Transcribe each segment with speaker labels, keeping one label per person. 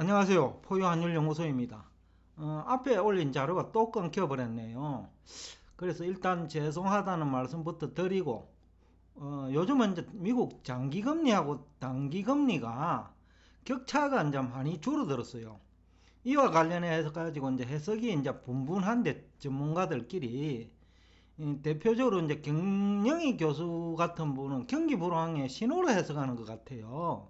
Speaker 1: 안녕하세요. 포유환율연구소입니다. 앞에 올린 자료가 또 끊겨버렸네요. 그래서 일단 죄송하다는 말씀부터 드리고, 요즘은 이제 미국 장기금리하고 단기금리가 격차가 이제 많이 줄어들었어요. 이와 관련해서 가지고 이제 해석이 이제 분분한데 전문가들끼리 대표적으로 이제 경영희 교수 같은 분은 경기 불황의 신호로 해석하는 것 같아요.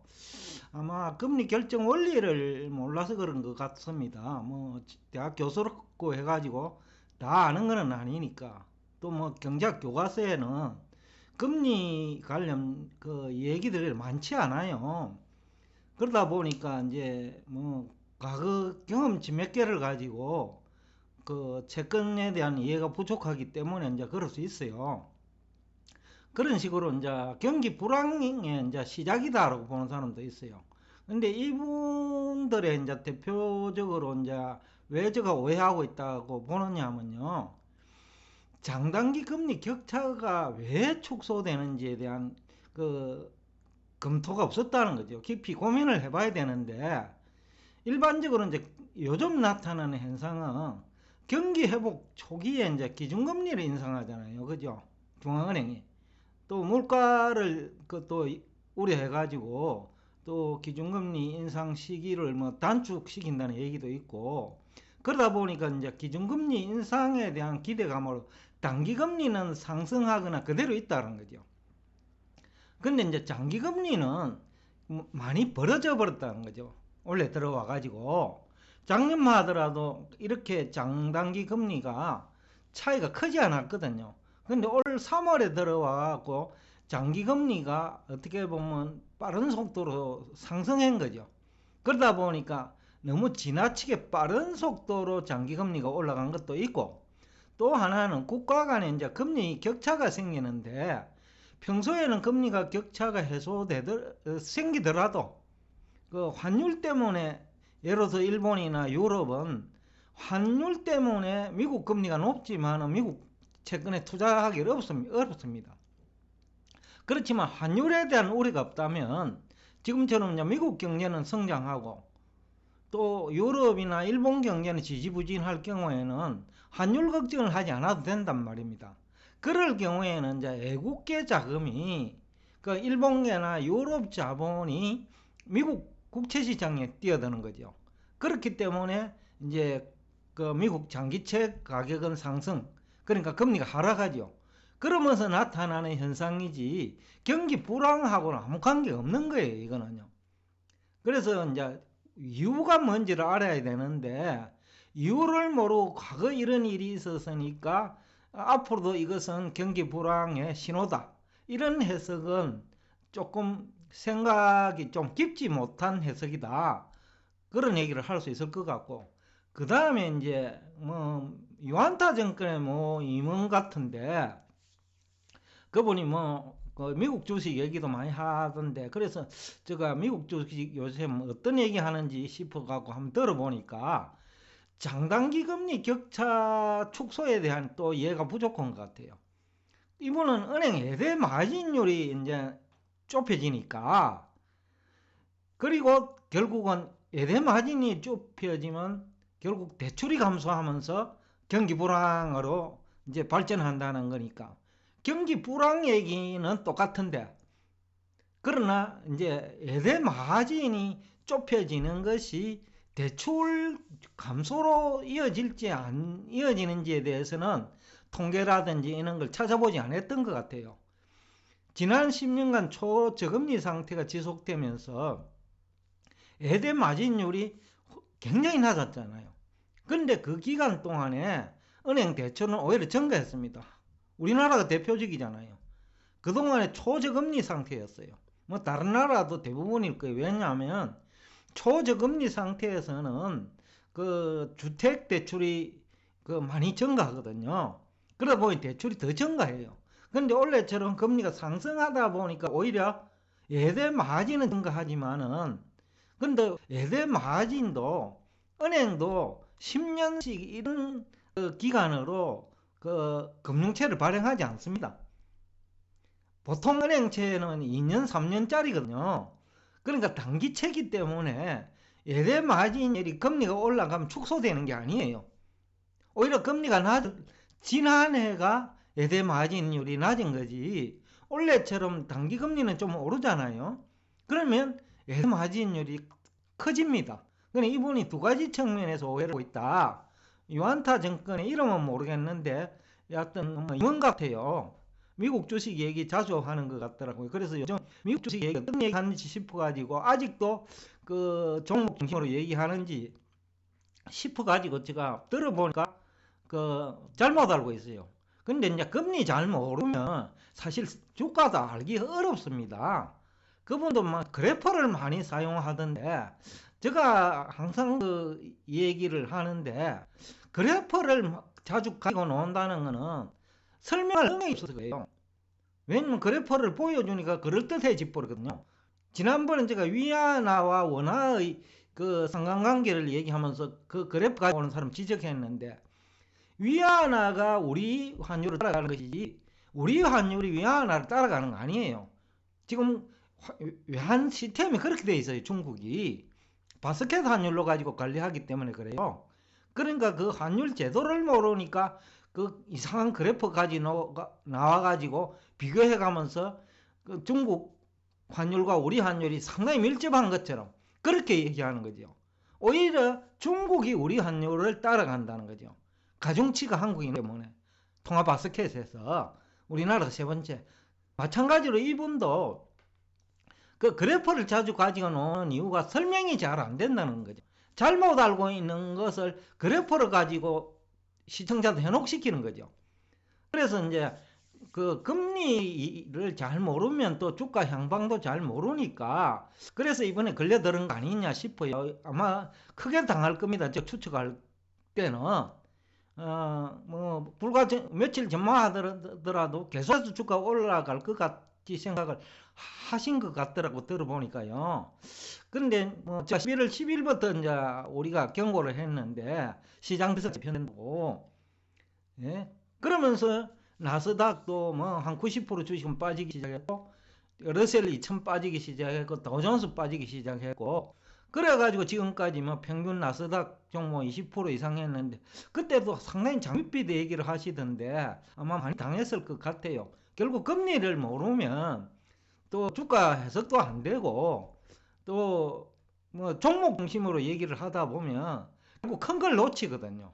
Speaker 1: 아마 금리 결정 원리를 몰라서 그런 것 같습니다. 뭐 대학 교수고 해가지고 다 아는 건 아니니까. 또 뭐 경제학 교과서에는 금리 관련 그 얘기들이 많지 않아요. 그러다 보니까 이제 뭐 과거 경험치 몇 개를 가지고 그 채권에 대한 이해가 부족하기 때문에 이제 그럴 수 있어요. 그런 식으로 이제 경기 불황의 이제 시작이다라고 보는 사람도 있어요. 근데 이분들의 이제 대표적으로 이제 왜 제가 오해하고 있다고 보느냐면요. 장단기 금리 격차가 왜 축소되는지에 대한 그 검토가 없었다는 거죠. 깊이 고민을 해봐야 되는데 일반적으로 이제 요즘 나타나는 현상은 경기 회복 초기에 이제 기준금리를 인상하잖아요. 그죠? 중앙은행이. 또 물가를 또 우려해가지고 또 기준금리 인상 시기를 뭐 단축시킨다는 얘기도 있고 그러다 보니까 이제 기준금리 인상에 대한 기대감으로 단기금리는 상승하거나 그대로 있다는 거죠. 근데 이제 장기금리는 많이 벌어져 버렸다는 거죠. 원래 들어와 가지고 작년만 하더라도 이렇게 장단기 금리가 차이가 크지 않았거든요. 근데 올 3월에 들어와 갖고 장기 금리가 어떻게 보면 빠른 속도로 상승한 거죠. 그러다 보니까 너무 지나치게 빠른 속도로 장기 금리가 올라간 것도 있고 또 하나는 국가 간에 이제 금리 격차가 생기는데 평소에는 금리가 격차가 생기더라도 그 환율 때문에 예를 들어서 일본이나 유럽은 환율 때문에 미국 금리가 높지만 미국 채권에 투자하기 어렵습니다. 그렇지만 환율에 대한 우려가 없다면 지금처럼 미국 경제는 성장하고 또 유럽이나 일본 경제는 지지부진할 경우에는 환율 걱정을 하지 않아도 된단 말입니다. 그럴 경우에는 이제 외국계 자금이 그 일본계나 유럽 자본이 미국 국채 시장에 뛰어드는 거죠. 그렇기 때문에 이제 그 미국 장기채 가격은 상승, 그러니까 금리가 하락하죠. 그러면서 나타나는 현상이지 경기 불황하고는 아무 관계 없는 거예요, 이거는요. 그래서 이제 이유가 뭔지를 알아야 되는데 이유를 모르고 과거 이런 일이 있었으니까 앞으로도 이것은 경기 불황의 신호다. 이런 해석은 조금 생각이 좀 깊지 못한 해석이다. 그런 얘기를 할 수 있을 것 같고 그 다음에 이제 뭐 유안타 정권의 뭐 임원 같은데 그분이 그 미국 주식 얘기도 많이 하던데 그래서 제가 미국 주식 요새 뭐 어떤 얘기 하는지 싶어 갖고 한번 들어보니까 장단기 금리 격차 축소에 대한 또 이해가 부족한 것 같아요. 이분은 은행 예대 마진율이 이제 좁혀지니까 그리고 결국은 예대 마진이 좁혀지면 결국 대출이 감소하면서 경기 불황으로 이제 발전한다는 거니까 경기 불황 얘기는 똑같은데 그러나 이제 예대 마진이 좁혀지는 것이 대출 감소로 이어질지 안 이어지는지에 대해서는 통계라든지 이런 걸 찾아보지 않았던 것 같아요. 지난 10년간 초저금리 상태가 지속되면서 예대 마진율이 굉장히 낮았잖아요. 그런데 그 기간 동안에 은행 대출은 오히려 증가했습니다. 우리나라가 대표적이잖아요. 그동안에 초저금리 상태였어요. 뭐 다른 나라도 대부분일 거예요. 왜냐하면 초저금리 상태에서는 그 주택 대출이 그 많이 증가하거든요. 그러다 보니 대출이 더 증가해요. 근데 원래처럼 금리가 상승하다 보니까 오히려 예대 마진은 증가하지만은 근데 예대 마진도 은행도 10년씩 이런 그 기간으로 그 금융채를 발행하지 않습니다. 보통 은행채는 2년, 3년짜리거든요. 그러니까 단기채기 때문에 예대 마진율이 금리가 올라가면 축소되는 게 아니에요. 오히려 금리가 지난해가 예대 마진율이 낮은 거지. 올해처럼 단기 금리는 좀 오르잖아요. 그러면 예대 마진율이 커집니다. 그러니까 이분이 두 가지 측면에서 오해를 하고 있다. 유안타 증권의 이름은 모르겠는데 여하튼 임원 같아요. 미국 주식 얘기 자주 하는 것 같더라고요. 그래서 요즘 미국 주식 얘기 어떤 얘기 하는지 싶어가지고 아직도 그 종목 중심으로 얘기하는지 싶어가지고 제가 들어보니까 잘못 알고 있어요. 근데 이제 금리 잘 모르면 사실 주가도 알기 어렵습니다. 그분도 막 그래퍼를 많이 사용하던데 제가 항상 그 얘기를 하는데 그래퍼를 자주 가지고 논다는 거는 설명할 능력이 없어서 그래요. 왜냐면 그래퍼를 보여주니까 그럴듯해져 버리거든요. 지난번에 제가 위안화와 원화의 그 상관관계를 얘기하면서 그 그래프 가지고 오는 사람 지적했는데 위안화가 우리 환율을 따라가는 것이지 우리 환율이 위안화를 따라가는 거 아니에요. 지금 외환 시스템이 그렇게 돼 있어요. 중국이 바스켓 환율로 가지고 관리하기 때문에 그래요. 그러니까 그 환율 제도를 모르니까 그 이상한 그래프 가지고 나와가지고 비교해 가면서 그 중국 환율과 우리 환율이 상당히 밀접한 것처럼 그렇게 얘기하는 거죠. 오히려 중국이 우리 환율을 따라간다는 거죠. 가중치가 한국이기 때문에 통화 바스켓에서 우리나라가 세 번째. 마찬가지로 이분도 그 그래프를 자주 가지고 노는 이유가 설명이 잘 안 된다는 거죠. 잘못 알고 있는 것을 그래프를 가지고 시청자도 현혹시키는 거죠. 그래서 이제 그 금리를 잘 모르면 또 주가 향방도 잘 모르니까 그래서 이번에 걸려들은 거 아니냐 싶어요. 아마 크게 당할 겁니다. 저 추측할 때는 뭐 불과 며칠 전만 하더라도 계속해서 주가 올라갈 것 같이 생각을 하신 것 같더라고 들어보니까요. 그런데 뭐 제가 11월 10일부터 이제 우리가 경고를 했는데 시장 비서 편된다고 예? 그러면서 나스닥도 뭐 한 90% 주식은 빠지기 시작했고 러셀 2000 빠지기 시작했고 다우존스 빠지기 시작했고 그래가지고 지금까지 뭐 평균 나스닥 종목 20% 이상 했는데 그때도 상당히 장밋빛 얘기를 하시던데 아마 많이 당했을 것 같아요. 결국 금리를 모르면 또 주가 해석도 안 되고 또 뭐 종목 중심으로 얘기를 하다 보면 결국 큰 걸 놓치거든요.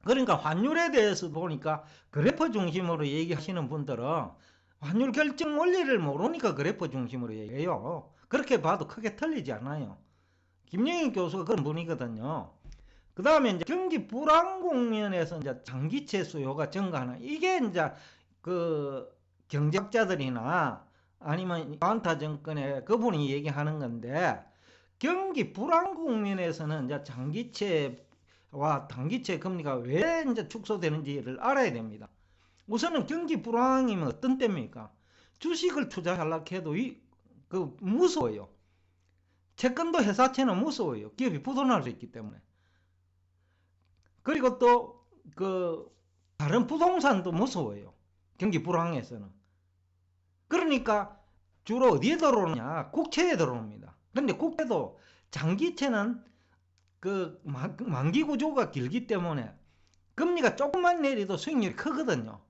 Speaker 1: 그러니까 환율에 대해서 보니까 그래프 중심으로 얘기하시는 분들은 환율 결정 원리를 모르니까 그래프 중심으로 얘기해요. 그렇게 봐도 크게 틀리지 않아요. 김영희 교수가 그런 분이거든요. 그 다음에 이제 경기 불안 국면에서 이제 장기채 수요가 증가하는 이게 이제 그 경제학자들이나 아니면 유안타증권의 그분이 얘기하는 건데 경기 불안 국면에서는 이제 장기채와 단기채 금리가 왜 이제 축소되는지를 알아야 됩니다. 우선은 경기 불황이면 어떤 때입니까? 주식을 투자하려고 해도 무서워요. 채권도 회사채는 무서워요. 기업이 부도날 수 있기 때문에. 그리고 또 다른 부동산도 무서워요. 경기 불황에서는. 그러니까 주로 어디에 들어오느냐? 국채에 들어옵니다. 그런데 국채도 장기채는 만기 구조가 길기 때문에 금리가 조금만 내려도 수익률이 크거든요.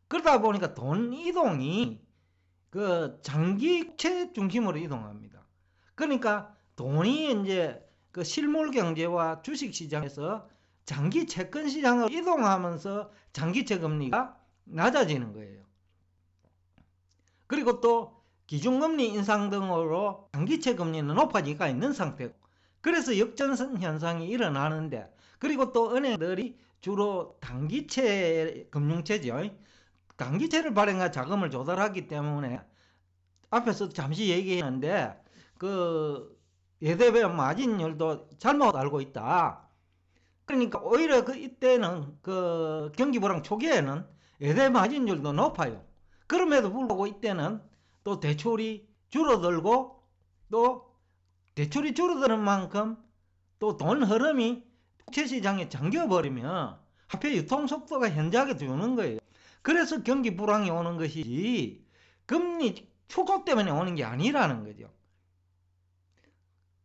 Speaker 1: 그러다 보니까 돈 이동이 장기채 중심으로 이동합니다. 그러니까 돈이 이제 실물 경제와 주식 시장에서 장기 채권 시장으로 이동하면서 장기채 금리가 낮아지는 거예요. 그리고 또 기준금리 인상 등으로 장기채 금리는 높아지가 있는 상태고 그래서 역전선 현상이 일어나는데 그리고 또 은행들이 주로 단기채 금융채죠. 단기채를 발행해 자금을 조달하기 때문에 앞에서 잠시 얘기했는데 예대배 마진율도 잘못 알고 있다. 그러니까 오히려 이때는 경기 불황 초기에는 예대 마진율도 높아요. 그럼에도 불구하고 이때는 또 대출이 줄어들고 또 대출이 줄어드는 만큼 또 돈 흐름이 국채 시장에 잠겨버리면 화폐 유통 속도가 현저하게 주는 거예요. 그래서 경기 불황이 오는 것이지 금리 축소 때문에 오는 게 아니라는 거죠.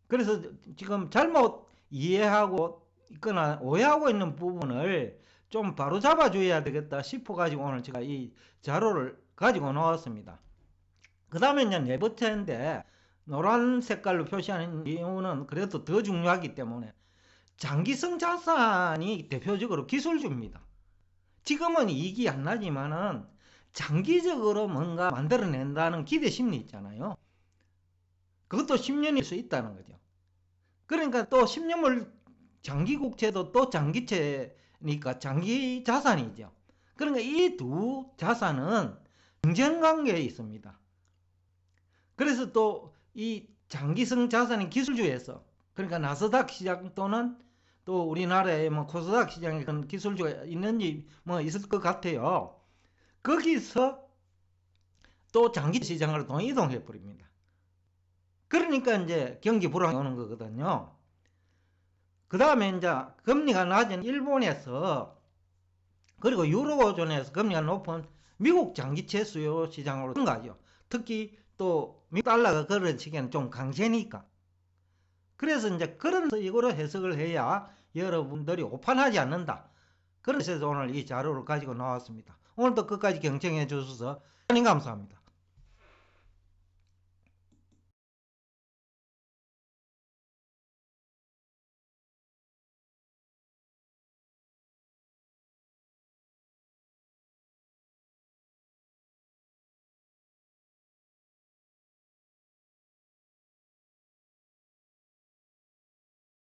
Speaker 1: 그래서 지금 잘못 이해하고 있거나 오해하고 있는 부분을 좀 바로 잡아줘야 되겠다 싶어 가지고 오늘 제가 이 자료를 가지고 나왔습니다. 그 다음에 이제 네 번째인데, 노란 색깔로 표시하는 이유는 그래도 더 중요하기 때문에, 장기성 자산이 대표적으로 기술주입니다. 지금은 이익이 안 나지만은 장기적으로 뭔가 만들어낸다는 기대 심리 있잖아요. 그것도 10년일 수 있다는 거죠. 그러니까 또 10년물 장기국채도 또 장기채니까 장기 자산이죠. 그러니까 이 두 자산은 경쟁관계에 있습니다. 그래서 또 이 장기성 자산인 기술주에서, 그러니까 나스닥 시장 또는 또 우리나라의 뭐 코스닥 시장에 그런 기술주가 있는지 뭐 있을 것 같아요. 거기서 또 장기 시장으로 돈 이동해 버립니다. 그러니까 이제 경기 불황이 오는 거거든요. 그 다음에 이제 금리가 낮은 일본에서, 그리고 유로존에서 금리가 높은 미국 장기채 수요 시장으로 가죠. 특히 또 미국 달러가 그런 시기에는 좀 강세니까. 그래서 이제 그런 식으로 해석을 해야 여러분들이 오판하지 않는다. 그래서 오늘 이 자료를 가지고 나왔습니다. 오늘도 끝까지 경청해 주셔서 감사합니다.